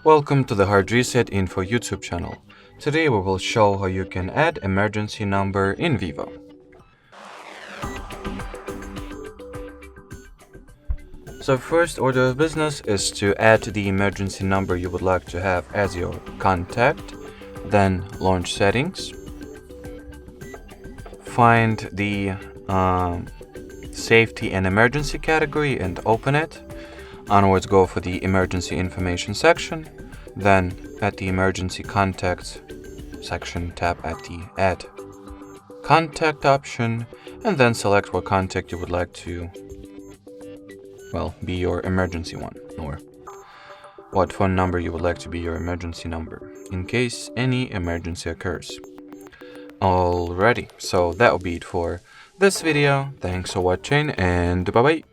Welcome to the HardReset.Info YouTube channel. Today we will show how you can add emergency number in VIVO. So first order of business is to add the emergency number you would like to have as your contact, then launch settings, find the safety and emergency category and open it. Onwards, go for the emergency information section, then at the emergency contacts section, tap at the add contact option, and then select what contact you would like to, be your emergency one, or what phone number you would like to be your emergency number in case any emergency occurs. Alrighty, so that will be it for this video. Thanks for watching and bye bye.